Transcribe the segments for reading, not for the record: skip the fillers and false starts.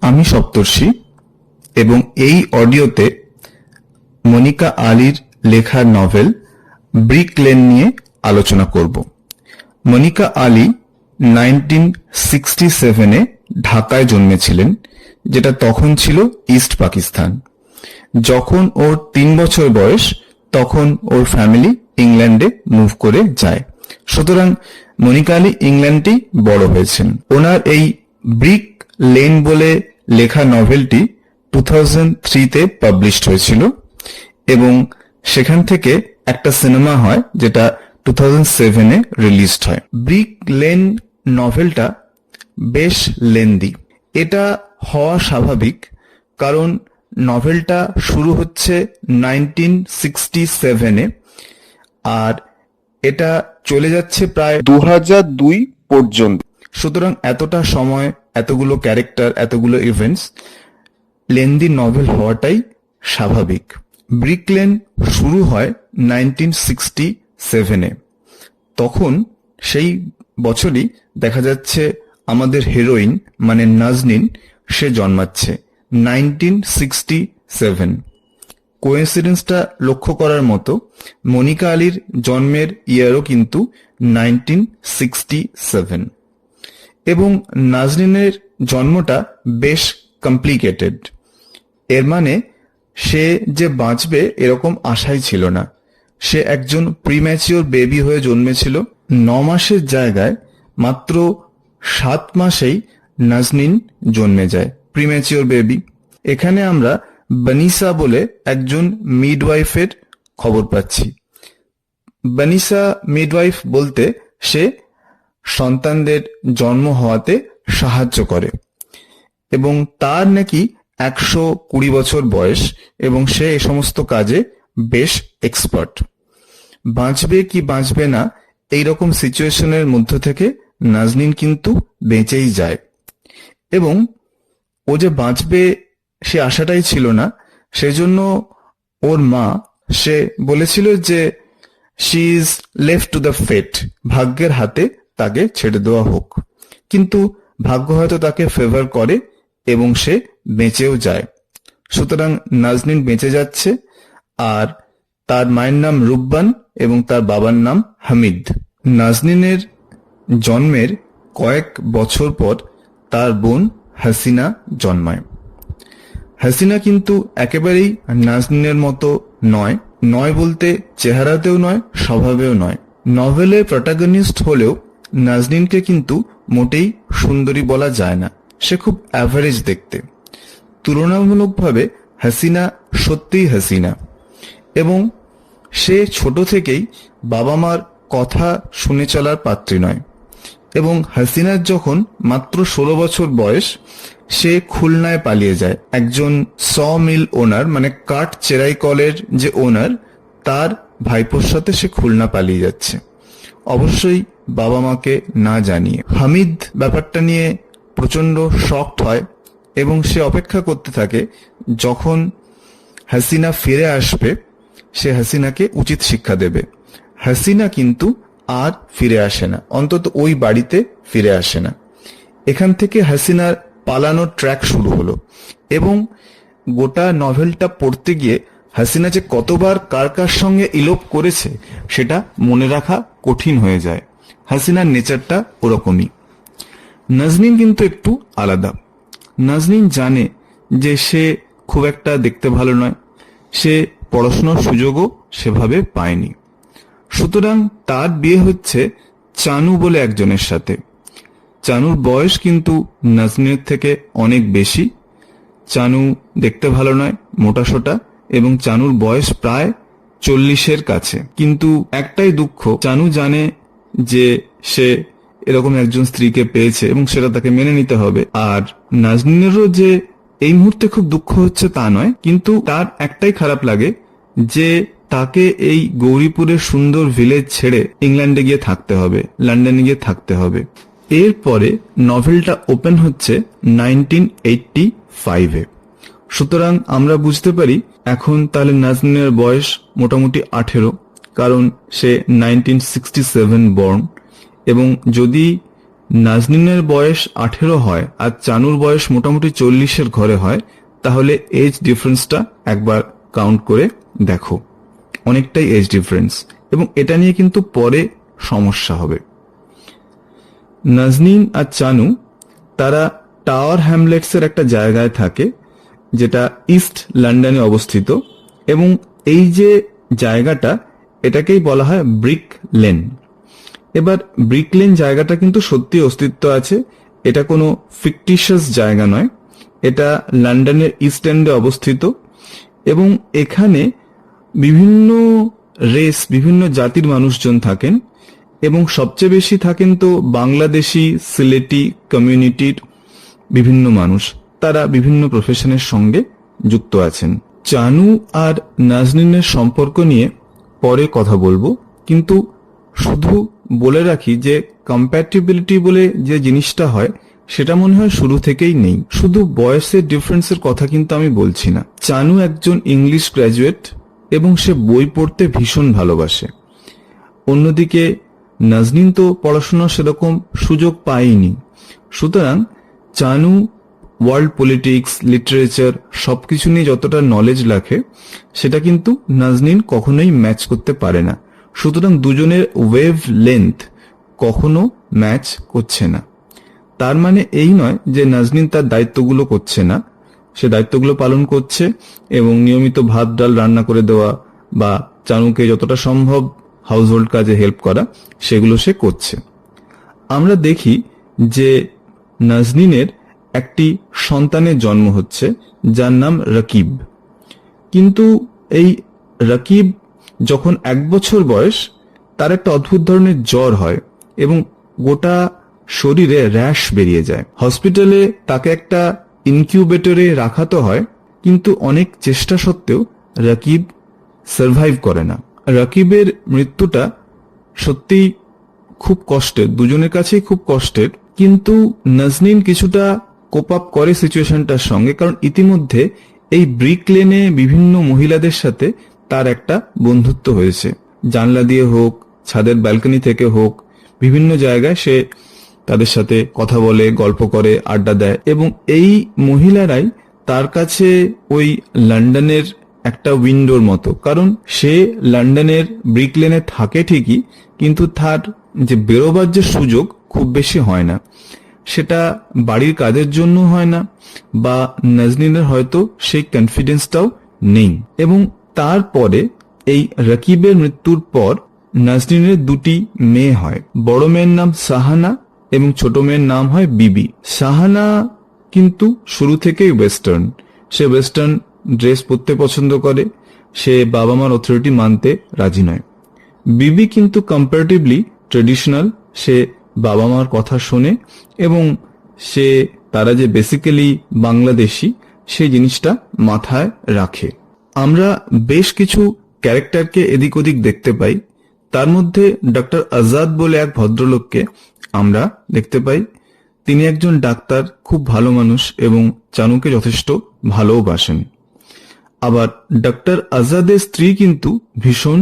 আমি সপ্তর্ষি এবং এই অডিওতে মনিকা আলীর লেখা নভেল ব্রিক লেন নিয়ে আলোচনা করব। মনিকা আলী 1967-এ ঢাকায় জন্মেছিলেন, যেটা তখন ছিল ইস্ট পাকিস্তান। যখন ওর 3 বছর বয়স তখন ওর ফ্যামিলি ইংল্যান্ডে মুভ করে যায়। সুতরাং মনিকা আলী ইংল্যান্ডেই বড় হয়েছেন। ওনার এই ব্রিক লেন বলে লেখা নভেলটি 2003-তে পাবলিশড হয়েছিল এবং সেখান থেকে একটা সিনেমা হয় যেটা 2007-এ রিলিজড হয়। ব্রিক লেন নভেলটা বেশ লেন্দি। এটা হওয়া স্বাভাবিক, কারণ নভেলটা শুরু হচ্ছে 1967-এ আর এটা চলে যাচ্ছে প্রায় 2002 পর্যন্ত। সুতরাং এতটা সময়, এতগুলো ক্যারেক্টার, এতগুলো ইভেন্টস, লেন্দি নভেল হওয়াটাই স্বাভাবিক। ব্রিক লেন শুরু হয় 1967-এ। তখন সেই বছরই দেখা যাচ্ছে আমাদের হিরোইন মানে নাজনীন সে জন্মাচ্ছে 1967। কোইন্সিডেন্সটা লক্ষ্য করার মতো, মনিকা আলীর জন্মের ইয়ারও কিন্তু 1967 এবং নাজনীনের জন্মটা বেশ কমপ্লিকেটেড। এর মানে সে যে বাঁচবে এরকম আশাই ছিল না। সে একজন প্রিম্যাচিওর বেবি হয়ে জন্মেছিল। 9 মাসের জায়গায় মাত্র 7 মাসেই নাজনীন জন্মে যায়, প্রিম্যাচিওর বেবি। এখানে আমরা বানিসা বলে একজন মিডওয়াইফের খবর পাচ্ছি। বানিসা মিডওয়াইফ বলতে সে সন্তানদের জন্ম হওয়াতে সাহায্য করে এবং তার নাকি 120 বছর বয়স এবং সে এই সমস্ত কাজে বেশ এক্সপার্ট। বাঁচবে কি বাঁচবে না এইরকম সিচুয়েশনের মধ্য থেকে নাজনীন কিন্তু বেঁচেই যায় এবং ও যে বাঁচবে সে আশাটাই ছিল না। সেজন্য ওর মা সে বলেছিল যে she is left to the fate, ভাগ্যের হাতে তাকে ছেড়ে দেওয়া হোক। কিন্তু ভাগ্য হয়তো তাকে ফেভার করে এবং সে বেঁচেও যায়। সুতরাং নাজনীন বেঁচে যাচ্ছে আর তার মায়ের নাম রুব্বান এবং তার বাবার নাম হামিদ। নাজনীনের জন্মের কয়েক বছর পর তার বোন হাসিনা জন্মায়। হাসিনা কিন্তু একেবারেই নাজনীনের মতো নয়, নয় বলতে চেহারাতেও নয়, স্বভাবেও নয়। নভেলের প্রোটাগনিস্ট হলেও নাজনীনকে কিন্তু মোটেই সুন্দরী বলা যায় না, সে খুব অ্যাভারেজ দেখতে। তুলনামূলকভাবে হাসিনা সত্যিই হাসিনা এবং সে ছোট থেকেই বাবা মার কথা শুনে চলার পাত্রী নয়। এবং হাসিনার যখন মাত্র 16 বছর বয়স, সে খুলনায় পালিয়ে যায়। একজন স মিল ওনার মানে কাঠ চেরাই কলের যে ওনার, তার ভাইপোর সাথে সে খুলনা পালিয়ে যাচ্ছে, অবশ্যই বাবা মাকে না জানিয়ে। হামিদ ব্যাপারটা নিয়ে প্রচন্ড শকড হয় এবং সে অপেক্ষা করতে থাকে যখন হাসিনা ফিরে আসবে সে হাসিনাকে উচিত শিক্ষা দেবে। হাসিনা কিন্তু আর ফিরে আসে না, অন্তত ওই বাড়িতে ফিরে আসে না। এখান থেকে হাসিনার পালানোর ট্র্যাক শুরু হলো এবং গোটা নভেলটা পড়তে গিয়ে হাসিনা যে কতবার কার কার সঙ্গে ইলোপ করেছে সেটা মনে রাখা কঠিন হয়ে যায়। হাসিনার নেচারটা ওরকমই। নাজনীন কিন্তু একটু আলাদা। নাজনীন জানে যে সে খুব একটা দেখতে ভালো নয়, সে পড়াশোনার সুযোগও সেভাবে পায়নি। সুতরাং তার বিয়ে হচ্ছে চানু বলে একজনের সাথে। চানুর বয়স কিন্তু নাজনীনের থেকে অনেক বেশি। চানু দেখতে ভালো নয়, মোটাসোটা এবং চানুর বয়স প্রায় 40-এর কাছে। কিন্তু একটাই দুঃখ, চানু জানে যে সে এরকম একজন স্ত্রীকে পেয়েছে এবং সেটা তাকে মেনে নিতে হবে। আর নাজনীনেরও যে এই মুহূর্তে খুব দুঃখ হচ্ছে তা নয়, কিন্তু তার একটাই খারাপ লাগে যে তাকে এই গৌরীপুরের সুন্দর ভিলেজ ছেড়ে ইংল্যান্ডে গিয়ে থাকতে হবে, লন্ডনে গিয়ে থাকতে হবে। এরপরে নভেলটা ওপেন হচ্ছে 1985-এ। সুতরাং আমরা বুঝতে পারি এখন তাহলে নাজনীনের বয়স মোটামুটি 18, কারণ সে 1967 বর্ন। এবং যদি নাজনীনের বয়স 18 হয় আর চানুর বয়স মোটামুটি 40-এর ঘরে হয়, তাহলে এজ ডিফারেন্সটা একবার কাউন্ট করে দেখো, অনেকটাই এজ ডিফারেন্স, এবং এটা নিয়ে কিন্তু পরে সমস্যা হবে। নাজনীন আর চানু তারা টাওয়ার হ্যামলেটসের একটা জায়গায় থাকে, যেটা ইস্ট লন্ডনে অবস্থিত, এবং এই যে জায়গাটা, এটাকেই বলা হয় ব্রিক লেন। এবার ব্রিক লেন জায়গাটা কিন্তু সত্যি অস্তিত্ব আছে, এটা কোনো ফিকটিশিয়াস জায়গা নয়, এটা লন্ডনের ইস্ট এন্ডে অবস্থিত, এবং এখানে বিভিন্ন রেস, বিভিন্ন জাতির মানুষজন থাকেন, এবং সবচেয়ে বেশি থাকেন তো বাংলাদেশি সিলেটি কমিউনিটির বিভিন্ন মানুষ, তারা বিভিন্ন প্রফেশনের সঙ্গে যুক্ত আছেন। চানু আর নাজনীনের সম্পর্ক নিয়ে পরে কথা বলবো, কিন্তু শুধু বলে রাখি যে কম্প্যাটিবিলিটি বলে যে জিনিসটা হয়, সেটা মনে হয় শুরু থেকেই নেই। শুধু বয়সের ডিফারেন্সের কথা কিন্তু আমি বলছি না। চানু একজন ইংলিশ গ্র্যাজুয়েট এবং সে বই পড়তে ভীষণ ভালোবাসে। অন্যদিকে নাজনীন তো পড়াশোনার সেরকম সুযোগ পায়নি, সুতরাং চানু ওয়ার্ল্ড পলিটিক্স, লিটারেচার সবকিছু নিয়ে যতটা নলেজ রাখে, সেটা কিন্তু নাজনীন কখনোই ম্যাচ করতে পারে না। সুতরাং দুজনের ওয়েভ লেন্থ কখনো ম্যাচ করছে না। তার মানে এই নয় যে নাজনীন তার দায়িত্বগুলো করছে না, সে দায়িত্বগুলো পালন করছে, এবং নিয়মিত ভাত ডাল রান্না করে দেওয়া বা চানুকে যতটা সম্ভব হাউস হোল্ড কাজে হেল্প করা, সেগুলো সে করছে। আমরা দেখি যে নাজনীনের একটি সন্তানের জন্ম হচ্ছে, যার নাম রকিব। কিন্তু এই রকিব যখন 1 বছর বয়স, তার একটা অদ্ভুত ধরনের জ্বর হয় এবং গোটা শরীরে র্যাশ বেরিয়ে যায়। হসপিটালে তাকে একটা ইনকিউবেটরে রাখা তো হয়, কিন্তু অনেক চেষ্টা সত্ত্বেও রকিব সার্ভাইভ করে না। রকিবের মৃত্যুটা সত্যি খুব কষ্টের, দুজনের কাছেই খুব কষ্টের, কিন্তু নাজনীন কিছুটা কোপ আপ করে সিচুয়েশনটার সঙ্গে, কারণ ইতিমধ্যে এই ব্রিক লেনে বিভিন্ন মহিলাদের সাথে তার একটা বন্ধুত্ব হয়েছে। জানলা দিয়ে হোক, ছাদের ব্যালকনি থেকে হোক, বিভিন্ন জায়গায় সে তাদের সাথে কথা বলে, গল্প করে, আড্ডা দেয়, এবং এই মহিলারাই তার কাছে ওই লন্ডনের একটা উইন্ডোর মতো, কারণ সে লন্ডনের ব্রিক লেনে থাকে ঠিকই, কিন্তু তার যে বেরোবার যে সুযোগ খুব বেশি হয় না, সেটা বাড়ির কাজের জন্য হয় না, বা নাজনীনের হয়তো সেই কনফিডেন্সটাও নেই। এবং তারপরে এই রকিবের মৃত্যুর পর নাজনীনের 2টি মেয়ে হয়। বড় মেয়ের নাম সাহানা এবং ছোট মেয়ের নাম হয় বিবি। সাহানা কিন্তু শুরু থেকেই ওয়েস্টার্ন, সে ওয়েস্টার্ন ড্রেস পরতে পছন্দ করে, সে বাবা মার অথরিটি মানতে রাজি নয়। বিবি কিন্তু কম্পারেটিভলি ট্রেডিশনাল, সে বাবা মার কথা শোনে, এবং সে তারা যে বেসিক্যালি বাংলাদেশি সেই জিনিসটা মাথায় রাখে। আমরা বেশ কিছু ক্যারেক্টারকে এদিক ওদিক দেখতে পাই। তার মধ্যে ডক্টর আজাদ বলে এক ভদ্রলোককে আমরা দেখতে পাই। তিনি একজন ডাক্তার, খুব ভালো মানুষ এবং চানুকে যথেষ্ট ভালোবাসেন। আবার ডক্টর আজাদের স্ত্রী কিন্তু ভীষণ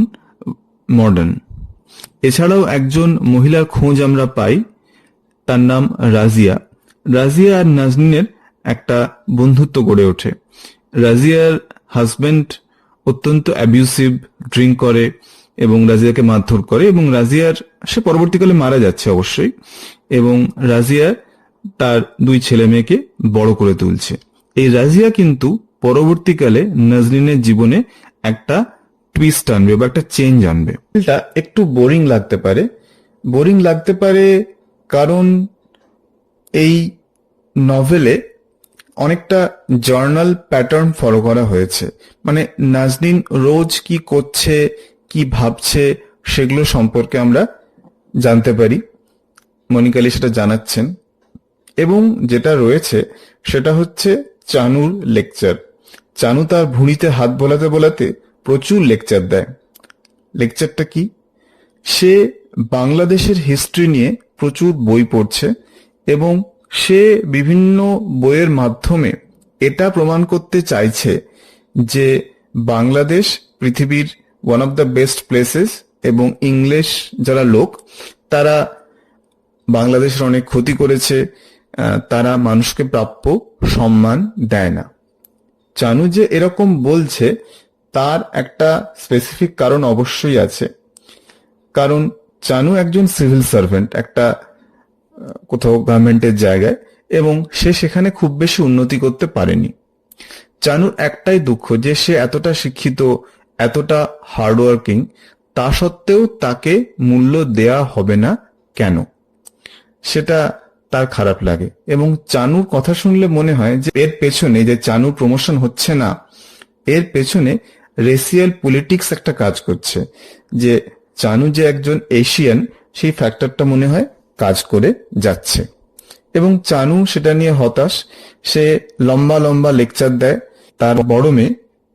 মডার্ন। এছাড়াও একজন মহিলার খোঁজ আমরা পাই, তার নাম রাজিয়া। রাজিয়া আর নাজনীনের একটা বন্ধুত্ব গড়ে ওঠে। রাজিয়ার হাজবেন্ড অত্যন্ত অ্যাবিউসিভ, ড্রিঙ্ক করে এবং রাজিয়াকে মারধর করে, এবং রাজিয়ার, সে পরবর্তীকালে মারা যাচ্ছে অবশ্যই, এবং রাজিয়া তার 2 ছেলে মেয়েকে বড় করে তুলছে। এই রাজিয়া কিন্তু পরবর্তীকালে নাজনীনের জীবনে একটা টুইস্ট আনবে বা একটা চেঞ্জ আনবে। এটা একটু বোরিং লাগতে পারে, কারণ এই নভেলে অনেকটা জার্নাল প্যাটার্ন ফলো করা হয়েছে। মানে নাজনীন রোজ কি করছে, কি ভাবছে, সেগুলো সম্পর্কে আমরা জানতে পারি। মনিকালি সেটা জানাচ্ছেন, এবং যেটা রয়েছে সেটা হচ্ছে চানুর লেকচার। চানু তার ভুঁড়িতে হাত বোলাতে বোলাতে প্রচুর লেকচার দেয়। লেকচারটা কি? সে বাংলাদেশের হিস্ট্রি নিয়ে প্রচুর বই পড়ছে, এবং সে বিভিন্ন বইয়ের মাধ্যমে এটা প্রমাণ করতে চাইছে যে বাংলাদেশ পৃথিবীর one of the best places, এবং ইংলিশ যারা লোক তারা বাংলাদেশের অনেক ক্ষতি করেছে, তারা মানুষকে প্রাপ্য সম্মান দেয় না। চানু যে এরকম বলছে তার একটা স্পেসিফিক কারণ অবশ্যই আছে। কারণ চানু একজন সিভিল সার্ভেন্ট, একটা কোথাও গভর্নমেন্টের জায়গায়, এবং সে সেখানে খুব বেশি উন্নতি করতে পারেনি। চানুর একটাই দুঃখ যে সে এতটা শিক্ষিত, এতটা হার্ডওয়ার্কিং, তা সত্ত্বেও তাকে মূল্য দেয়া হবে না কেন, সেটা তার খারাপ লাগে। এবং চানুর কথা শুনলে মনে হয় যে এর পেছনে, যে চানুর প্রমোশন হচ্ছে না, এর পেছনে রেসিয়াল পলিটিক্স একটা কাজ করছে। যে চানু যে একজন এশিয়ান, সেই ফ্যাক্টরটা মনে হয় কাজ করে যাচ্ছে। এবং চানু সেটা নিয়ে হতাশ। সে লম্বা লম্বা লেকচার দেয়, তার বড় মেয়ে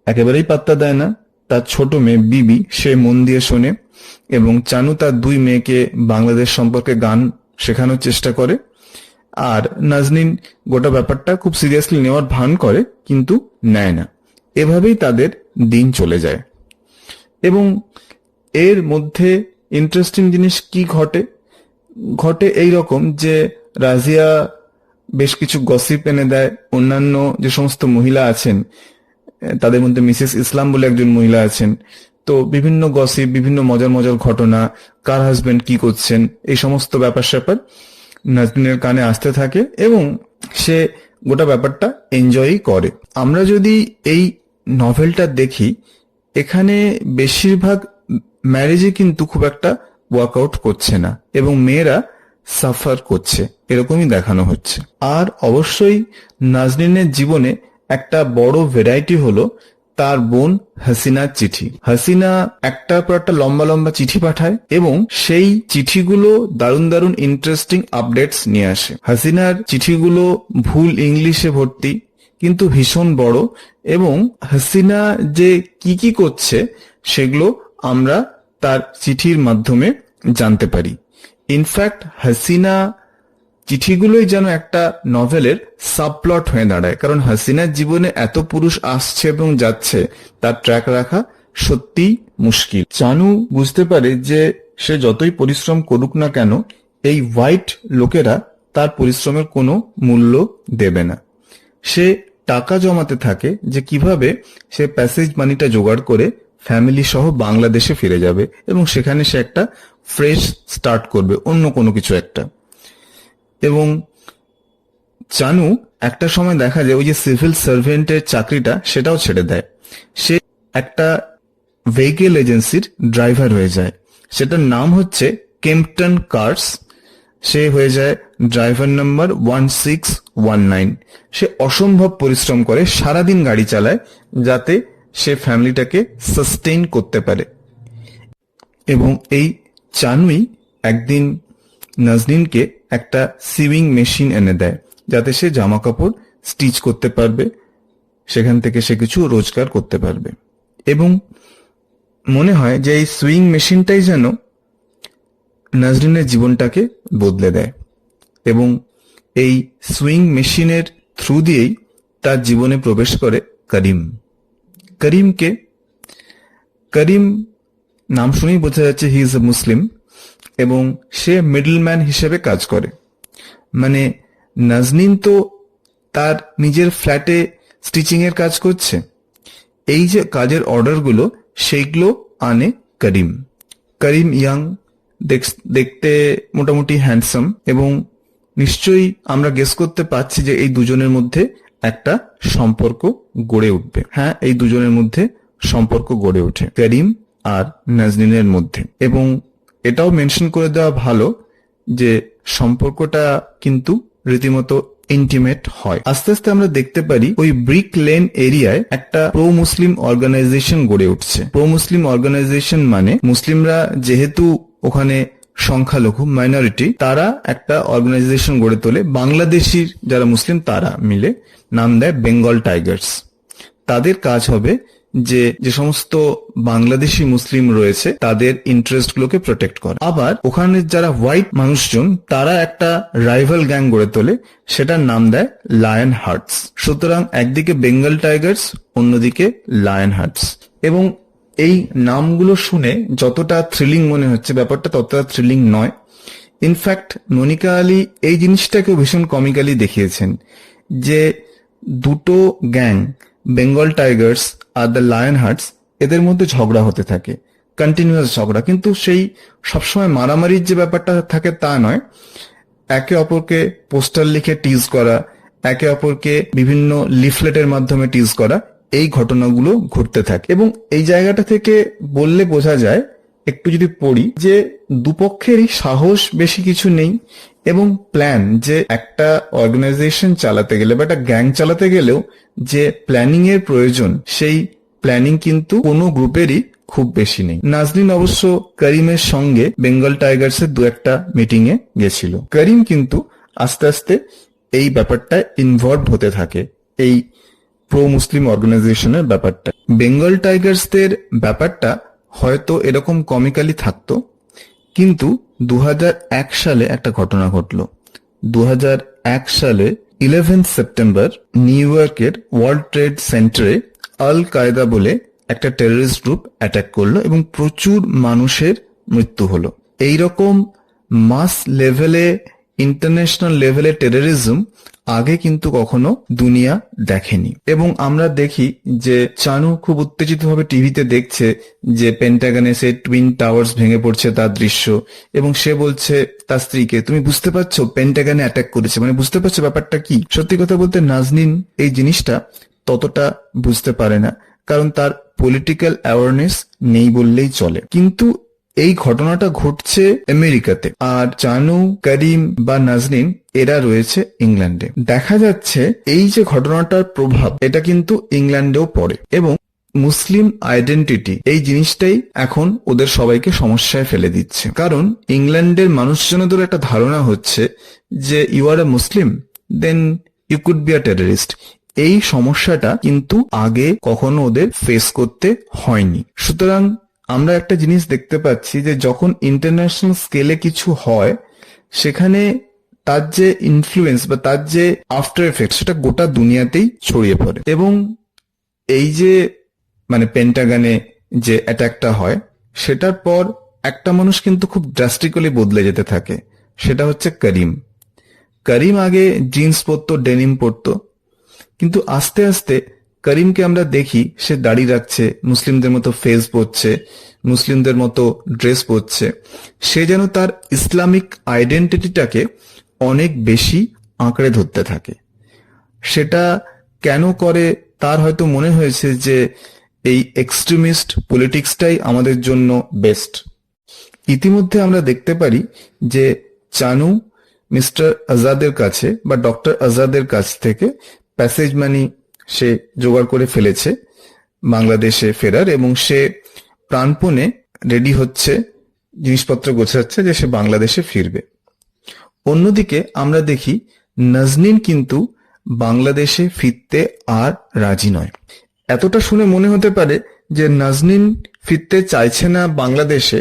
একেবারেই পাত্তা দেয় না, তার ছোট মেয়ে বিবি সে মন দিয়ে শোনে, এবং চানু তার দুই মেয়েকে বাংলাদেশ সম্পর্কে গান শেখানোর চেষ্টা করে। আর নাজনীন গোটা ব্যাপারটা খুব সিরিয়াসলি নেওয়ার ভান করে, কিন্তু নেয় না। এভাবেই তাদের দিন চলে যায়। এবং এর মধ্যে ইন্টারেস্টিং জিনিস কি ঘটে ঘটে এই রকম যে রাজিয়া বেশ কিছু গসিপ এনে দেয়। অন্যান্য যে সমস্ত মহিলা আছেন, তাদের মধ্যে মিসেস ইসলাম বলে একজন মহিলা আছেন, তো বিভিন্ন গসিপ, বিভিন্ন মজার মজার ঘটনা, কার হাজবেন্ড কি করছেন, এই সমস্ত ব্যাপার স্যাপার নাজনীনের কানে আসতে থাকে, এবং সে গোটা ব্যাপারটা এনজয়ই করে। আমরা যদি এই নভেলটা দেখি, এখানে বেশিরভাগ ম্যারেজে কিন্তু খুব একটা ওয়ার্কআউট করছে না, এবং মেয়েরা সাফার করছে, এরকমই দেখানো হচ্ছে। আর অবশ্যই নাজনীনের জীবনে একটা বড় ভ্যারাইটি হলো তার বোন হাসিনার চিঠি। হাসিনা একটার পর একটা লম্বা লম্বা চিঠি পাঠায়, এবং সেই চিঠিগুলো দারুণ দারুণ ইন্টারেস্টিং আপডেটস নিয়ে আসে। হাসিনার চিঠিগুলো ভুল ইংলিশে ভর্তি, কিন্তু ভীষণ বড়, এবং হাসিনা যে কি কি করছে সেগুলো আমরা তার চিঠির মাধ্যমে জানতে পারি। ইনফ্যাক্ট হাসিনা চিঠিগুলোই যেন একটা নভেলের সাবপ্লট হয়ে দাঁড়ায়, কারণ হাসিনার জীবনে এত পুরুষ আসছে এবং যাচ্ছে, তার ট্র্যাক রাখা সত্যিই মুশকিল। চানু বুঝতে পারে যে সে যতই পরিশ্রম করুক না কেন, এই হোয়াইট লোকেরা তার পরিশ্রমের কোনো মূল্য দেবে না। সে টাকা জমাতে থাকে যে কিভাবে সে প্যাসেজ মানিটা জোগাড় করে ফ্যামিলি সহ বাংলাদেশে ফিরে যাবে, এবং সেখানে সে একটা ফ্রেশ স্টার্ট করবে, অন্য কোনো কিছু একটা। এবং চানু একটা সময় দেখা যায় ওই যে সিভিল সার্ভেন্টের চাকরিটা সেটাও ছেড়ে দেয়। সে একটা ভেহিকেল এজেন্সির ড্রাইভার হয়ে যায়, সেটার নাম হচ্ছে কেম্পটন কার্স। সে হয়ে যায় ড্রাইভার নাম্বার 1619। সে অসম্ভব পরিশ্রম করে, সারাদিন গাড়ি চালায়, যাতে সে ফ্যামিলিটাকে সাস্টেইন করতে পারে। এবং এই চানুই একদিন নাজনীনকে একটা সিউইং মেশিন এনে দেয়, যাতে সে জামা কাপড় স্টিচ করতে পারবে, সেখান থেকে সে কিছু রোজগার করতে পারবে। এবং মনে হয় যে এই সুইং মেশিনটাই যেন নাজনীনের জীবনটাকে বদলে দেয়, এবং এই সুইং মেশিনের থ্রু দিয়েই তার জীবনে প্রবেশ করে করিম। করিম নাম শুনেই বোঝা যাচ্ছে হি ইজ এ মুসলিম, এবং সে মিডলম্যান হিসেবে কাজ করে। মানে নাজনীন তো তার নিজের ফ্ল্যাটে স্টিচিং এর কাজ করছে, এই যে কাজের অর্ডারগুলো সেইগুলো আনে করিম। করিম ইয়াং, দেখতে মোটামুটি হ্যান্ডসাম, এবং নিশ্চয়ই আমরা গেস করতে পারছি যে এই দুজনের মধ্যে একটা সম্পর্ক গড়ে উঠবে। হ্যাঁ, এই দুজনের মধ্যে সম্পর্ক গড়ে ওঠে করিম আর নাজনীনের মধ্যে। এবং এটাও মেনশন করে দেওয়া ভালো যে সম্পর্কটা কিন্তু রীতিমতো ইন্টিমেট হয়। আস্তে আস্তে আমরা দেখতে পারি ওই ব্রিক লেন এরিয়ায় একটা প্রো মুসলিম অর্গানাইজেশন গড়ে উঠছে। প্রো মুসলিম অর্গানাইজেশন মানে মুসলিমরা যেহেতু ওখানে সংখ্যালঘু, মাইনরিটি, তারা একটা অর্গানাইজেশন গড়ে তোলে, বাংলাদেশির যারা মুসলিম তারা মিলে, নাম দেয় বেঙ্গল টাইগার্স। তাদের কাজ হবে যে যে সমস্ত বাংলাদেশি মুসলিম রয়েছে তাদের ইন্টারেস্ট গুলোকে প্রোটেক্ট করা। আবার ওখানে যারা হোয়াইট মানুষজন, তারা একটা রাইভাল গ্যাং গড়ে তোলে, সেটার নাম দেয় লায়ন হার্টস। সুতরাং একদিকে বেঙ্গল টাইগার্স, অন্যদিকে লায়ন হার্টস। এবং এই নামগুলো শুনে যতটা থ্রিলিং মনে হচ্ছে, ব্যাপারটা ততটা থ্রিলিং নয়। ইনফ্যাক্ট মনিকা আলী এই জিনিসটাকেও ভীষণ কমিক্যালি দেখিয়েছেন যে দুটো গ্যাং, বেঙ্গল টাইগার্স আর দ্য লায়ন হার্টস, এদের মধ্যে ঝগড়া হতে থাকে, কন্টিনিউয়াস ঝগড়া, কিন্তু সেই সবসময় মারামারির যে ব্যাপারটা থাকে তা নয়, একে অপরকে পোস্টার লিখে টিজ করা, একে অপরকে বিভিন্ন লিফলেটের মাধ্যমে টিজ করা, এই ঘটনাগুলো ঘটতে থাকে। এবং এই জায়গাটা থেকে বললে বোঝা যায়, একটু যদি পড়ি, যে দুপক্ষেরই সাহস বেশি কিছু নেই এবং প্ল্যান, যে একটা অর্গানাইজেশন চালাতে গেলে বা একটা গ্যাং চালাতে গেলেও যে প্ল্যানিং এর প্রয়োজন, সেই প্ল্যানিং কিন্তু কোনো গ্রুপেরই খুব বেশি নেই। নাজনীন অবশ্য করিমের সঙ্গে বেঙ্গল টাইগার্সের দু একটা মিটিং এ গেছিল। করিম কিন্তু আস্তে আস্তে এই ব্যাপারটা ইনভলভ হতে থাকে, এই প্রো মুসলিম অর্গানাইজেশনের ব্যাপারটা। বেঙ্গল টাইগার্সদের ব্যাপারটা হয়তো এরকম কমিক্যালি থাকতো, কিন্তু 2001 সালে একটা ঘটনা ঘটলো। 2001 সালে 11 সেপ্টেম্বর নিউ ইয়র্কের ওয়ার্ল্ড ট্রেড সেন্টারে আল কায়দা বলে একটা টেররিস্ট গ্রুপ অ্যাটাক করলো এবং প্রচুর মানুষের মৃত্যু হলো। এইরকম মাস লেভেলে, ইন্টারন্যাশনাল লেভেলে টেররিজম আগে কিন্তু কখনো দুনিয়া দেখেনি। এবং আমরা দেখি যে চানু খুব উত্তেজিতভাবে টিভিতে দেখছে যে পেন্টাগনে সে টুইন টাওয়ার্স ভেঙে পড়ছে তার দৃশ্য, এবং সে বলছে তার স্ত্রীকে, তুমি বুঝতে পারছো পেন্টাগনে অ্যাটাক করেছে, মানে বুঝতে পারছো ব্যাপারটা কি। সত্যি কথা বলতে নাজনীন এই জিনিসটা ততটা বুঝতে পারে না, কারণ তার পলিটিক্যাল অ্যাওয়ারনেস নেই বললেই চলে। কিন্তু এই ঘটনাটা ঘটছে আমেরিকাতে, আর চানু, করিম বা নাজনীন এরা রয়েছে ইংল্যান্ডে। দেখা যাচ্ছে এই যে ঘটনাটার প্রভাব, এটা কিন্তু ইংল্যান্ডেও পড়ে, এবং মুসলিম আইডেন্টিটি এই জিনিসটাই এখন ওদের সবাইকে সমস্যায় ফেলে দিচ্ছে। কারণ ইংল্যান্ডের মানুষজনদের একটা ধারণা হচ্ছে যে you are a Muslim, then you could be a terrorist. এই সমস্যাটা কিন্তু আগে কখনো ওদের ফেস করতে হয়নি। সুতরাং আমরা একটা জিনিস দেখতে পাচ্ছি যে যখন ইন্টারন্যাশনাল স্কেলে কিছু হয়, সেখানে তার যে ইনফ্লুয়েন্স বা তার যে আফটার এফেক্ট, সেটা গোটা দুনিয়াতেই ছড়িয়ে পড়ে। এবং এই যে মানে পেন্টাগনে যে অ্যাটাকটা হয়, সেটার পর একটা মানুষ কিন্তু খুব ড্রাস্টিক্যালি বদলে যেতে থাকে, সেটা হচ্ছে করিম। করিম আগে জিন্স পরতো, ডেনিম পরতো, কিন্তু আস্তে আস্তে করিমকে আমরা দেখি সে দাড়ি রাখছে, মুসলিমদের মতো ফেস পরছে, মুসলিমদের মতো ড্রেস পরছে। সে যেন তার ইসলামিক আইডেন্টিটিটাকে অনেক বেশি আঁকড়ে ধরতে থাকে। সেটা কেন করে, তার হয়তো মনে হয়েছে যে এই এক্সট্রিমিস্ট পলিটিক্সটাই আমাদের জন্য বেস্ট। ইতিমধ্যে আমরা দেখতে পারি যে চানু মিস্টার আজাদের কাছে বা ডক্টর আজাদের কাছ থেকে প্যাসেজ মানি সে জোগাড় করে ফেলেছে বাংলাদেশে ফেরার, এবং সে প্রাণপণে রেডি হচ্ছে, জিনিসপত্র গোছাচ্ছে যে সে বাংলাদেশে ফিরবে। অন্যদিকে আমরা দেখি নাজনীন কিন্তু বাংলাদেশে ফিরতে আর রাজি নয়। এতটা শুনে মনে হতে পারে যে নাজনীন ফিরতে চাইছে না বাংলাদেশে,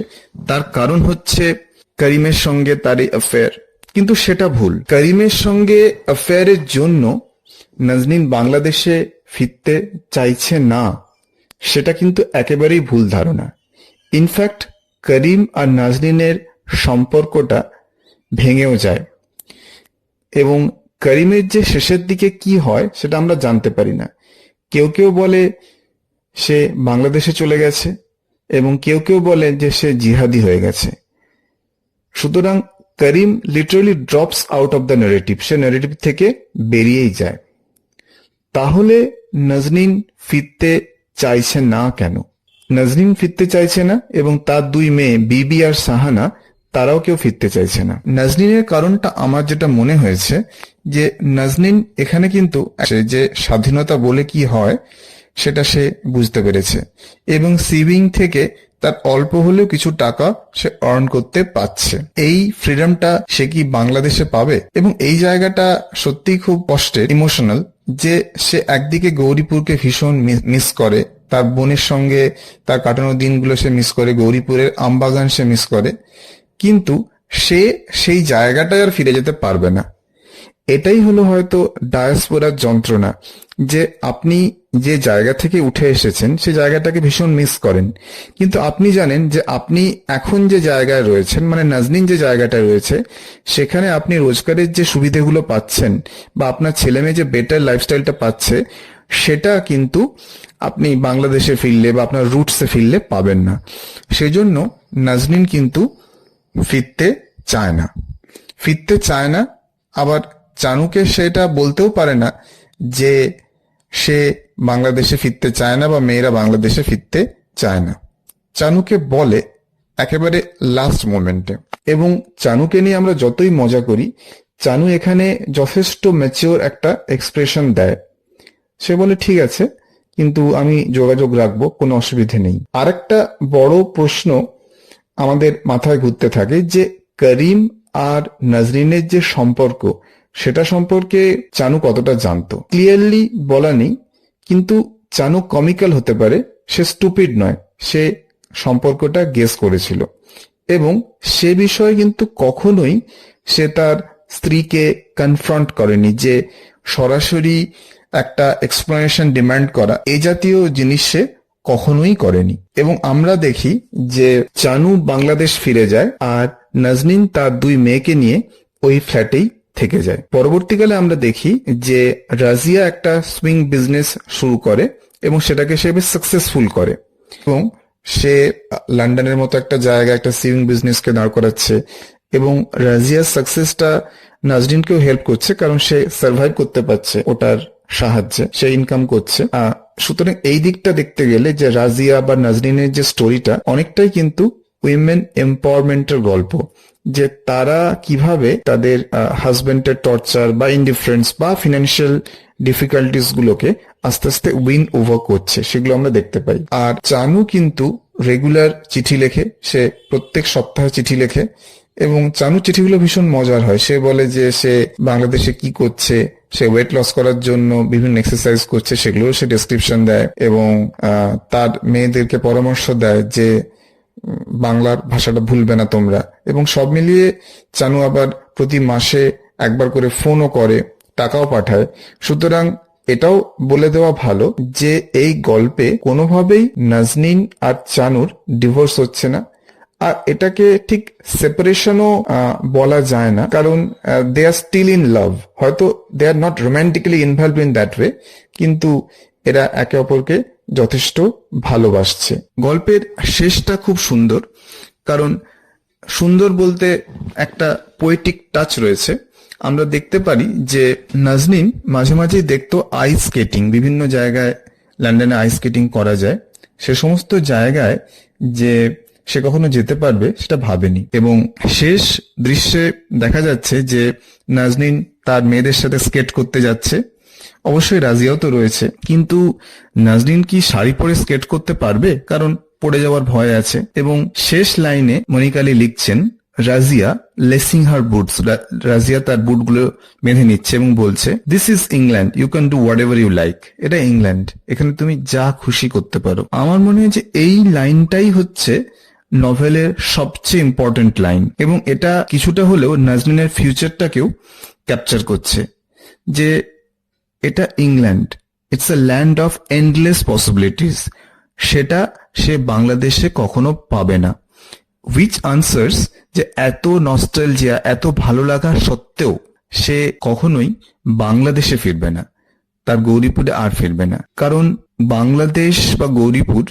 তার কারণ হচ্ছে করিমের সঙ্গে তার এই অ্যাফেয়ার, কিন্তু সেটা ভুল। করিমের সঙ্গে অ্যাফেয়ারের জন্য নাজনীন বাংলাদেশে ফিরতে চাইছে না, সেটা কিন্তু একেবারেই ভুল ধারণা। ইনফ্যাক্ট করিম আর নাজনীনের সম্পর্কটা ভেঙেও যায়, এবং করিমের যে শেষের দিকে কি হয় সেটা আমরা জানতে পারি না। কেউ কেউ বলে সে বাংলাদেশে চলে গেছে, এবং কেউ কেউ বলে যে সে জিহাদি হয়ে গেছে। সুতরাং Karim literally drops out of the narrative, সে ন্যারেটিভ থেকে বেরিয়েই যায়। তাহলে নাজনীন ফিরতে চাইছে না কেন? নাজনীন ফিরতে চাইছে না, এবং তার দুই মেয়ে বিবি আর সাহানা, তারাও কেউ ফিরতে চাইছে না। নাজনীনের কারণটা আমার যেটা মনে হয়েছে যে নাজনীন এখানে কিন্তু যে স্বাধীনতা বলে কি হয় সেটা সে বুঝতে পেরেছে, এবং সিভিং থেকে তার অল্প হলেও কিছু টাকা সে আর্ন করতে পারছে। এই ফ্রিডমটা সে কি বাংলাদেশে পাবে? এবং এই জায়গাটা সত্যিই খুব কষ্টের, ইমোশনাল, যে সে একদিকে গৌরীপুরকে ভীষণ মিস করে, তার বোনের সঙ্গে তার কাটানো দিনগুলো সে মিস করে, গৌরীপুরের আমবাগান সে মিস করে, কিন্তু সে সেই জায়গাটায় আর ফিরে যেতে পারবে না। এটাই হলো হয়তো ডায়াসপোরার যন্ত্রণা, যে আপনি যে জায়গা থেকে উঠে এসেছেন সে জায়গাটাকে ভীষণ মিস করেন, কিন্তু আপনি জানেন যে আপনি এখন যে জায়গায় রয়েছেন, মানে নাজনীন যে জায়গাটা রয়েছে, সেখানে আপনি রোজগারের যে সুবিধাগুলো পাচ্ছেন বা আপনার ছেলে মেয়ে যে বেটার লাইফস্টাইলটা পাচ্ছে, সেটা কিন্তু আপনি বাংলাদেশে ফিরলে বা আপনার রুটসে ফিরলে পাবেন না। সেজন্য নাজনীন কিন্তু ফিরতে চায় না, ফিরতে চায় না। আবার চানুকে সেটা বলতেও পারে না যে সে বাংলাদেশে ফিরতে চায় না বা মেয়েরা বাংলাদেশে ফিরতে চায় না। চানুকে বলে একেবারে লাস্ট মোমেন্টে। এবং চানুকে নিয়ে আমরা যতই মজা করি, চানু এখানে যথেষ্ট ম্যাচিওর একটা এক্সপ্রেশন দেয়। সে বলে ঠিক আছে, কিন্তু আমি যোগাযোগ রাখবো, কোনো অসুবিধে নেই। আরেকটা বড় প্রশ্ন আমাদের মাথায় ঘুরতে থাকে যে করিম আর নাজরিনের যে সম্পর্ক, সেটা সম্পর্কে চানু কতটা জানতো। ক্লিয়ারলি বলা নেই, কিন্তু চানু কমিক্যাল হতে পারে, সে স্টুপিড নয়, সে সম্পর্কটা গেস করেছিল। এবং সে বিষয়ে কিন্তু কখনোই সে তার স্ত্রীকে কনফ্রন্ট করেনি, যে সরাসরি একটা এক্সপ্লেনেশন ডিমান্ড করা, এই জাতীয় জিনিস সে কখনোই করেনি। এবং আমরা দেখি যে চানু বাংলাদেশ ফিরে যায় আর নাজনীন তার দুই মেয়েকে নিয়ে ওই ফ্ল্যাটেই থেকে যায়। পরবর্তীকালে আমরা দেখি যে রাজিয়া একটা সুইং বিজনেস শুরু করে এবং সেটাকে সে বেশ সাকসেসফুল করে, এবং সে লন্ডনের মতো একটা জায়গায় একটা সুইং বিজনেসকে দাঁড় করাচ্ছে। এবং রাজিয়ার সাকসেসটা নাজরিনকেও হেল্প করছে, কারণ সে সার্ভাইভ করতে পারছে ওটার সাহায্যে, সে ইনকাম করছে। সুতরাং এই দিকটা দেখতে গেলে যে রাজিয়া বা নাজরিনের যে স্টোরিটা অনেকটাই কিন্তু উইমেন এম্পাওয়ারমেন্টের গল্প, যে তারা কিভাবে তাদের হাজবেন্ডের টর্চার বা ইনডিফারেন্স বা ফিনান্সিয়াল ডিফিকাল্টিস গুলোকে আস্তে আস্তে উইন ওভার করছে, সেগুলো আমরা দেখতে পাই। আর চানু কিন্তু রেগুলার চিঠি লেখে, সে প্রত্যেক সপ্তাহে চিঠি লেখে, এবং চানু চিঠিগুলো ভীষণ মজার হয়। সে বলে যে সে বাংলাদেশে কি করছে, সে ওয়েট লস করার জন্য বিভিন্ন এক্সারসাইজ করছে, সেগুলোও সে ডেসক্রিপশন দেয়, এবং তার মেয়েদেরকে পরামর্শ দেয় যে বাংলার ভাষাটা ভুলবে না তোমরা। এবং সব মিলিয়ে চানু আবার প্রতি মাসে একবার করে ফোনও করে, টাকাও পাঠায়। সুতরাং এটাও বলে দেওয়া ভালো যে এই গল্পে কোনোভাবেই নাজনীন আর চানুর ডিভোর্স হচ্ছে না, আর এটাকে ঠিক সেপারেশনও বলা যায় না, কারণ দে আর স্টিল ইন লাভ। হয়তো they are not romantically involve in that way, কিন্তু এরা একে অপরকে যথেষ্ট ভালোবাসছে। গল্পের শেষটা খুব সুন্দর, কারণ সুন্দর বলতে একটা পোয়েটিক টাচ রয়েছে। আমরা দেখতে পারি যে নাজনীন মাঝে মাঝেই দেখতো আইস স্কেটিং, বিভিন্ন জায়গায় লন্ডনে আইস স্কেটিং করা যায়, সে সমস্ত জায়গায় যে সে কখনো যেতে পারবে সেটা ভাবেনি। এবং শেষ দৃশ্যে দেখা যাচ্ছে যে নাজনীন তার মেয়েদের সাথে স্কেট করতে যাচ্ছে, অবশ্যই রাজিয়াও তো রয়েছে, কিন্তু নাজনীন কি শাড়ি পরে স্কেট করতে পারবে, কারণ পড়ে যাওয়ার ভয় আছে। এবং শেষ লাইনে মনিকা আলী লিখছেন, Razia lacing her boots, Razia তার বুটগুলো বেঁধে নিচ্ছে এবং বলছে, this is England, you can do whatever you like. এটা ইংল্যান্ড, এখানে তুমি যা খুশি করতে পারো। আমার মনে হয় যে এই লাইনটাই হচ্ছে নভেলের সবচেয়ে ইম্পর্টেন্ট লাইন, এবং এটা কিছুটা হলেও নাজনীনের ফিউচারটাকেও ক্যাপচার করছে, যে এটা England, it's a land of endless possibilities, সেটা সে বাংলাদেশে কখনো পাবে না। উইচ আনসার্স যে এত নস্টালজিয়া, এত ভালো লাগা সত্ত্বেও সে কখনোই বাংলাদেশে ফিরবে না, তার গৌরীপুরে আর ফিরবে না। কারণ বাংলাদেশ বা গৌরীপুর,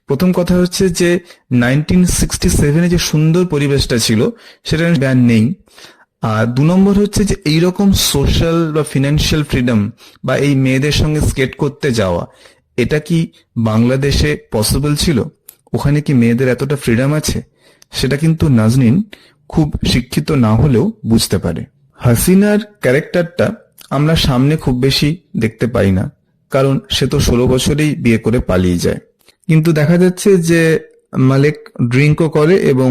প্রথম কথা হচ্ছে যে 1967 যে সুন্দর পরিবেশটা ছিল সেটা ব্যান নেই। আর দু নম্বর হচ্ছে যে এইরকম সোশ্যাল বা ফিনান্সিয়াল ফ্রিডম বা এই মেয়েদের সঙ্গে স্কেট করতে যাওয়া, এটা কি বাংলাদেশে পসিবল ছিল? ওখানে কি মেয়েদের এতটা ফ্রিডম আছে? সেটা কিন্তু নাজনীন খুব শিক্ষিত না হলেও বুঝতে পারে। হাসিনার ক্যারেক্টারটা আমরা সামনে খুব বেশি দেখতে পাই না, কারণ সে তো 16 বছরেই বিয়ে করে পালিয়ে যায়। কিন্তু দেখা যাচ্ছে যে মালেক ড্রিঙ্কও করে এবং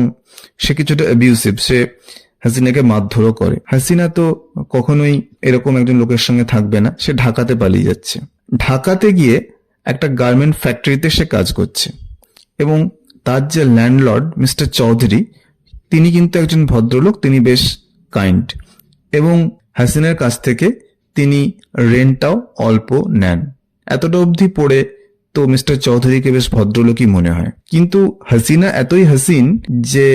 সে কিছুটা অ্যাবিউসিভ, সে হাসিনাকে মারধরও করে। হাসিনা তো কখনোই এরকম একজন লোকের সঙ্গে থাকবে না, সে ঢাকাতে পালিয়ে যাচ্ছে। ঢাকাতে গিয়ে একটা গার্মেন্ট ফ্যাক্টরিতে সে কাজ করছে, এবং তার যে ল্যান্ডলর্ড মিস্টার চৌধুরী, তিনি কিন্তু একজন ভদ্রলোক, তিনি বেশ কাইন্ড। এবং হাসিনার কাছ থেকে তিনি রেন্টটাও অল্প নেন। এতটা অবধি পড়ে তো মিস্টার চৌধুরীকে বেশ ভদ্রলোকই মনে হয়, কিন্তু হাসিনা এতই হাসিন যে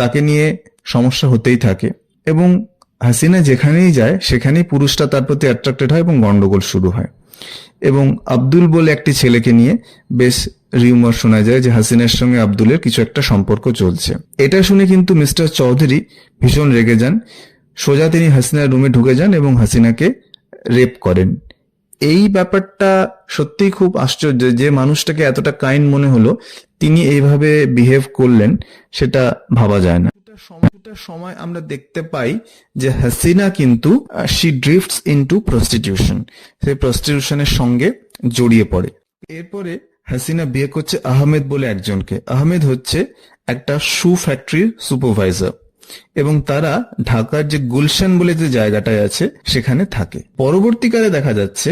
তাকে নিয়ে সমস্যা হতেই থাকে, এবং হাসিনা যেখানেই যায় সেখানেই পুরুষটা তার প্রতি অ্যাট্রাক্টেড হয় এবং গন্ডগোল শুরু হয়। এবং আব্দুল বলে একটি ছেলেকে নিয়ে বেশ রিউমার শোনা যায় যে হাসিনার সঙ্গে আব্দুলের কিছু একটা সম্পর্ক চলছে। এটা শুনে কিন্তু মিস্টার চৌধুরী ভীষণ রেগে যান। সোজা তিনি হাসিনার রুমে ঢুকে যান এবং হাসিনাকে রেপ করেন। এই ব্যাপারটা সত্যিই খুব আশ্চর্য, যে মানুষটাকে এতটা কাইন্ড মনে হলো তিনি এইভাবে বিহেভ করলেন, সেটা ভাবা যায় না। কিছুটা সময় আমরা দেখতে পাই যে হাসিনা কিন্তু শি ড্রিফটস ইনটু প্রস্টিটিউশন, সেই প্রস্টিটিউশনের সঙ্গে জড়িয়ে পড়ে। এরপরে হাসিনা বিয়ে করছে আহমেদ বলে একজনকে। আহমেদ হচ্ছে একটা শু ফ্যাক্টরির সুপারভাইজার, এবং তারা ঢাকার যে গুলশান বলে যে জায়গাটায় আছে সেখানে থাকে। পরবর্তীকালে দেখা যাচ্ছে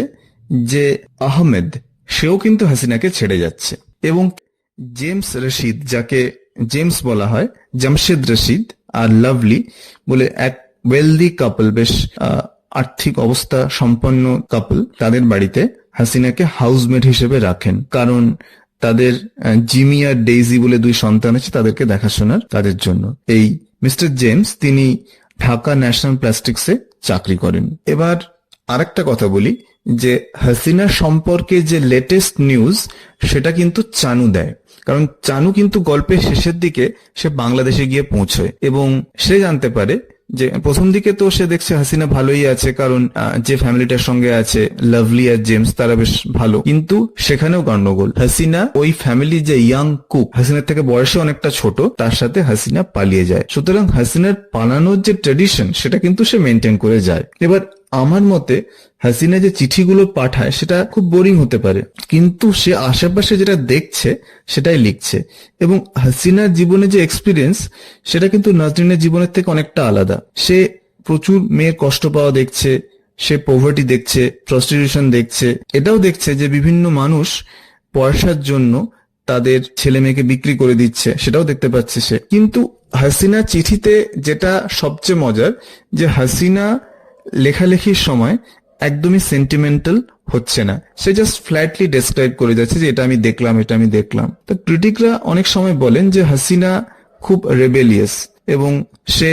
যে আহমেদ সেও কিন্তু হাসিনাকে ছেড়ে যাচ্ছে, এবং জেমস রশিদ, যাকে জেমস বলা হয়, জামশেদ রশিদ আর লাভলি বলে এক ওয়েলদি কাপল, বেশ আর্থিক অবস্থা সম্পন্ন কাপল, তাদের বাড়িতে হাসিনাকে হাউসমেট হিসেবে রাখেন, কারণ তাদের জিমি আর ডেইজি বলে দুই সন্তান আছে, তাদেরকে দেখাশোনার তাদের জন্য। এই মিস্টার জেমস তিনি ঢাকা ন্যাশনাল প্লাস্টিক্সে চাকরি করেন। এবার আরেকটা কথা বলি যে হাসিনা সম্পর্কে যে লেটেস্ট নিউজ সেটা কিন্তু চানু দেয়, কারণ চানু কিন্তু গল্পের শেষের দিকে সে বাংলাদেশে গিয়ে পৌঁছয় এবং সে জানতে পারে যে প্রথম দিকে তো সে দেখছে হাসিনা ভালোই আছে, কারণ যে ফ্যামিলিটার সঙ্গে আছে লাভলি আর জেমস তারা বেশ ভালো, কিন্তু সেখানেও গন্ডগোল। হাসিনা ওই ফ্যামিলি যে ইয়াং কুক, হাসিনার থেকে বয়সে অনেকটা ছোট, তার সাথে হাসিনা পালিয়ে যায়। সুতরাং হাসিনার পালানোর যে ট্র্যাডিশন সেটা কিন্তু সে মেনটেন করে যায়। এবার আমার মতে হাসিনা যে চিঠিগুলো পাঠায় সেটা খুব বোরিং হতে পারে, কিন্তু সে আশেপাশে যেটা দেখছে সেটাই লিখছে, এবং হাসিনার জীবনে যে এক্সপিরিয়েন্স সেটা কিন্তু নাজরিনের জীবনের থেকে অনেকটা আলাদা। সে প্রচুর মেয়ের কষ্ট পাওয়া দেখছে, সে পভার্টি দেখছে, প্রস্টিটিউশন দেখছে, এটাও দেখছে যে বিভিন্ন মানুষ পয়সার জন্য তাদের ছেলে মেয়েকে বিক্রি করে দিচ্ছে, সেটাও দেখতে পাচ্ছে সে। কিন্তু হাসিনা চিঠিতে যেটা সবচেয়ে মজার, যে হাসিনা লেখালেখির সময় একদমই সেন্টিমেন্টাল হচ্ছে না, সে জাস্ট ফ্ল্যাটলি ডেসক্রাইব করে যাচ্ছে যে এটা আমি দেখলাম, এটা আমি দেখলাম। তো ক্রিটিকরা অনেক সময় বলেন যে হাসিনা খুব রেবেলিয়াস এবং সে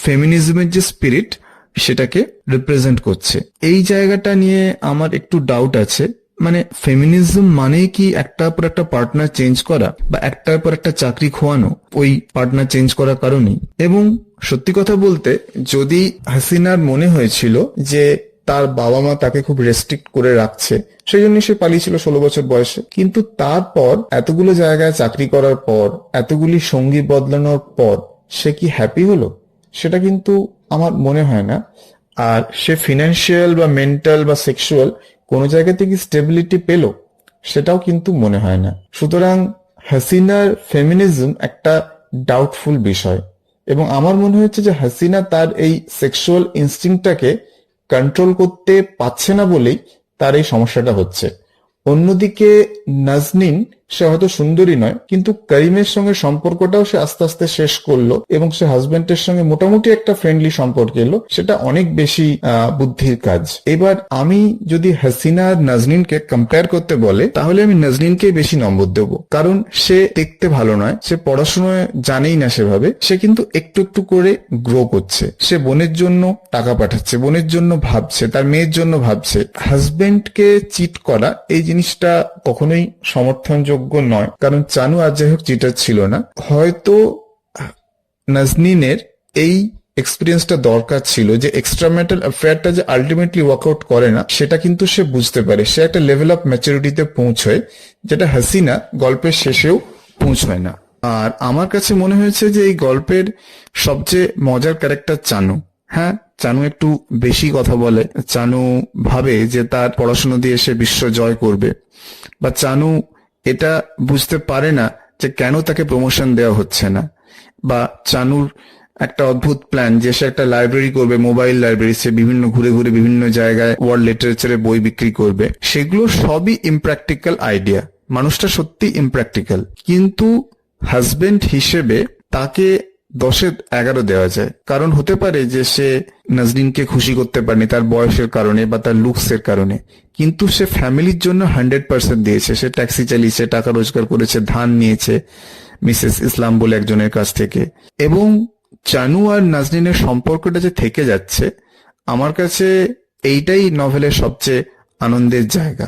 ফেমিনিজমের যে স্পিরিট সেটাকে রিপ্রেজেন্ট করছে। এই জায়গাটা নিয়ে আমার একটু ডাউট আছে, মানে ফেমিনিজম মানে কি একটার পর একটা পার্টনার চেঞ্জ করা বা একটার পর একটা চাকরি খোয়ানো ওই পার্টনার চেঞ্জ করার কারণেই? এবং সত্যি কথা বলতে, যদি হাসিনার মনে হয়েছিল যে তার বাবা মা তাকে খুব রেস্ট্রিক্ট করে রাখছে, সেই জন্য সে পালিয়েছিল 16 বছর বয়সে, কিন্তু তারপর এতগুলো জায়গায় চাকরি করার পর, এতগুলি সঙ্গী বদলানোর পর সে কি হ্যাপি হলো? সেটা কিন্তু আমার মনে হয় না। আর সে ফিনান্সিয়াল বা মেন্টাল বা সেক্সুয়াল কোনো জায়গা থেকে স্টেবিলিটি পেল, সেটাও কিন্তু মনে হয় না। সুতরাং হাসিনার ফেমিনিজম একটা ডাউটফুল বিষয়, এবং আমার মনে হচ্ছে যে হাসিনা তার এই সেক্সুয়াল ইনস্টিংক্টটাকে কন্ট্রোল করতে পারছে না বলেই তার এই সমস্যাটা হচ্ছে। অন্যদিকে নাজনীন, সে হয়তো সুন্দরী নয়, কিন্তু করিমের সঙ্গে সম্পর্কটাও সে আস্তে আস্তে শেষ করলো এবং সে হাজবেন্ডের সঙ্গে মোটামুটি একটা ফ্রেন্ডলি সম্পর্ক এলো, সেটা অনেক বেশি বুদ্ধির কাজ। এবার আমি যদি হাসিনা আর নাজনীনকে কম্পেয়ার করতে বলে, তাহলে আমি নাজনীনকে বেশি নম্বর দেবো, কারণ সে দেখতে ভালো নয়, সে পড়াশোনায় জানেই না সেভাবে, সে কিন্তু একটু একটু করে গ্রো করছে। সে বোনের জন্য টাকা পাঠাচ্ছে, বোনের জন্য ভাবছে, তার মেয়ের জন্য ভাবছে। হাজবেন্ডকে চিট করা এই জিনিসটা কখনোই সমর্থনযোগ্য নয়, কারণ চানু আর যাই হোক চিটার ছিল না। হয়তো নাজনীনের এই এক্সপিরিয়েন্সটা দরকার ছিল, যে এক্সট্রা ম্যারিটাল অ্যাফেয়ারটা যে আলটিমেটলি ওয়ার্কআউট করে না সেটা কিন্তু সে বুঝতে পারে, সে একটা লেভেল অফ ম্যাচুরিটিতে পৌঁছয়, যেটা হাসিনা গল্পের শেষেও পৌঁছয় না। আর আমার কাছে মনে হয়েছে যে এই গল্পের সবচেয়ে মজার ক্যারেক্টার চানু। হ্যাঁ, চানু একটু বেশি কথা বলে, চানু ভাবে যে তার পড়াশোনা দিয়ে সে বিশ্ব জয় করবে, বা চানু এটা বুঝতে পারে না যে কেন তাকে প্রমোশন দেওয়া হচ্ছে না, বা চানুর একটা অদ্ভুত প্ল্যান যে সে একটা লাইব্রেরি করবে, মোবাইল লাইব্রেরি, সে বিভিন্ন ঘুরে ঘুরে বিভিন্ন জায়গায় ওয়ার্ল্ড লিটারেচারে বই বিক্রি করবে। সেগুলো সবই ইমপ্র্যাকটিক্যাল আইডিয়া, মানুষটা সত্যি ইমপ্র্যাকটিক্যাল, কিন্তু হাজবেন্ড হিসেবে তাকে 10-এ 11 দেওয়া যায়। কারণ হতে পারে যে সে নাজরিনকে খুশি করতে পারেনি তার বয়সের কারণে বা তার লুকসের কারণে, কিন্তু সে ফ্যামিলির জন্য 100% দিয়েছে। সে ট্যাক্সি চালিয়েছে, টাকা রোজগার করেছে, ধান নিয়েছে মিসেস ইসলাম বলে একজনের কাছ থেকে। এবং চানু আর নাজরিনের সম্পর্কটা যে থেকে যাচ্ছে, আমার কাছে এইটাই নভেলের সবচেয়ে আনন্দের জায়গা।